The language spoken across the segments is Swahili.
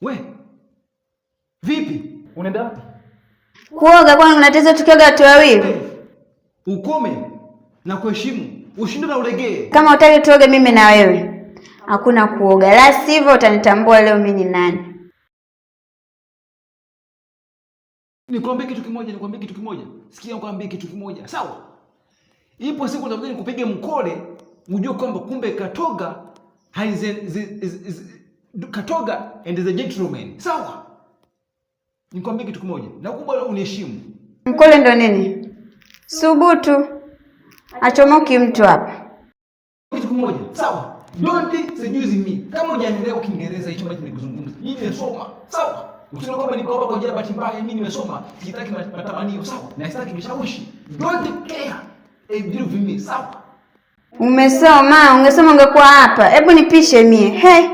We. Vipi? Unaenda wapi? Kuoga, kwani unateza tukioga watu wawili? Ukome na kuheshimu. Ushinde na ulegee. Kama utaki tuoge mimi na wewe, hakuna kuoga. La sivyo utanitambua leo mimi ni nani. Nikwambie kitu kimoja. Sikia nikwambie kitu kimoja. Sawa? Ipo siku nitakuja nikupige mkole, ujue kwamba kumbe Katoga Katoga and is a gentleman. Sawa? Nikwambie kitu kimoja. Nakuomba uniheshimu. Mkole ndo nini? Subutu. Achomoki mtu hapa. Kitu kimoja. Sawa? Don't seduce me. Kama hujanielewa Kiingereza hicho ambacho nikuzungumza. Mimi nimesoma. Sawa? Usione kwamba niko hapa kwa ajili ya bahati mbaya. Mimi nimesoma. Sitaki matamanio. Sawa? Na sitaki vishawishi. Don't care. Deal with me. Sawa? Umesoma, ungesoma ungekuwa hapa. Hebu nipishe mie. Hey.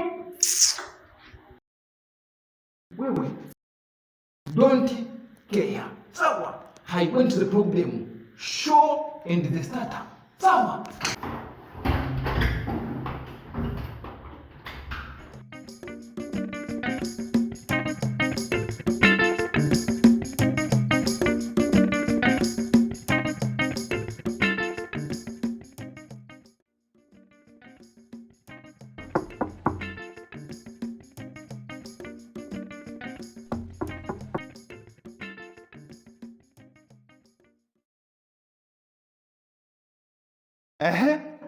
Wewe. Don't care. Sawa? I went to the problem. Show and the starter. Sawa?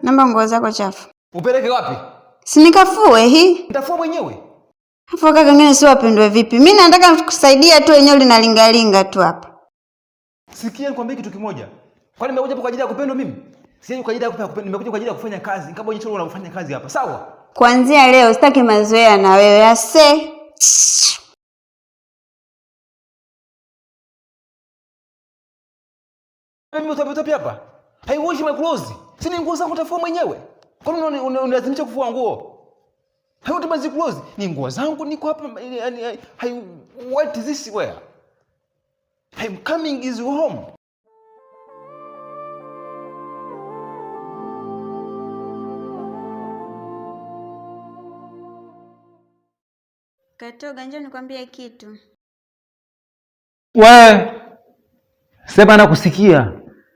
Namba nguo zako chafu. Upeleke wapi? Si nikafue hii. Nitafua mwenyewe. Hapo kaka ngine si wapendwe vipi? Mimi nataka kukusaidia tu, wenyewe linalingalinga tu hapa. Sikia nikwambie kitu kimoja. Kwani nimekuja hapa kwa ajili ya kupendwa mimi? Sije kwa ajili ya kupendwa, nimekuja kwa ajili ya kufanya kazi. Kama wewe choro unafanya kazi hapa, sawa? Kuanzia leo sitaki mazoea na wewe. Ase. Mimi utapi hapa. Haiwoshi my clothes. Sini nguo zangu utafua mwenyewe. Kwani unalazimisha kufua nguo? Hayo utabazi clothes. Ni nguo zangu niko hapa. What is this where? I'm coming is home. Katoga, njoo nikwambie kitu. Wewe sema na kusikia.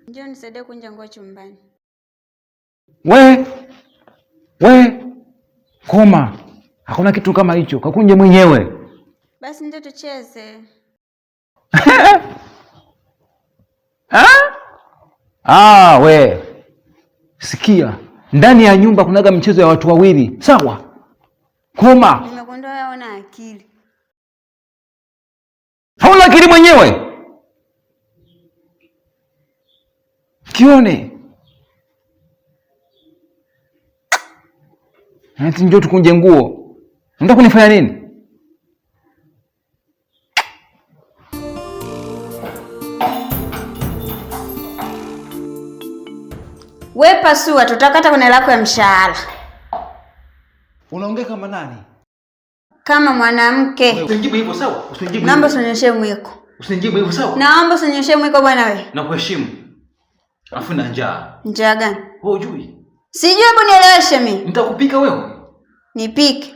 Njoo nisaidie kunja nguo chumbani. We koma. Hakuna kitu kama hicho. Kakunje mwenyewe. Basi ndio tucheze. We. Sikia. Ndani ya nyumba kunaga michezo ya watu wawili. Sawa? Koma. Nimegundua wewe una akili. Hauna akili mwenyewe? Kione. Ati njoo tukunje nguo. Unataka kunifanya nini? Wewe pasua, tutakata kwenye lako ya mshahara. Unaongea kama nani? Kama mwanamke. Usinijibu hivyo sawa? Usinijibu. Naomba usinionyeshe mwiko. Usinijibu hivyo sawa? Naomba usinionyeshe mwiko bwana wewe. Nakuheshimu. Alafu na njaa. Njaa gani? Wewe hujui? Sijui, hebu nieleweshe mimi. Nitakupika wewe. Nipike.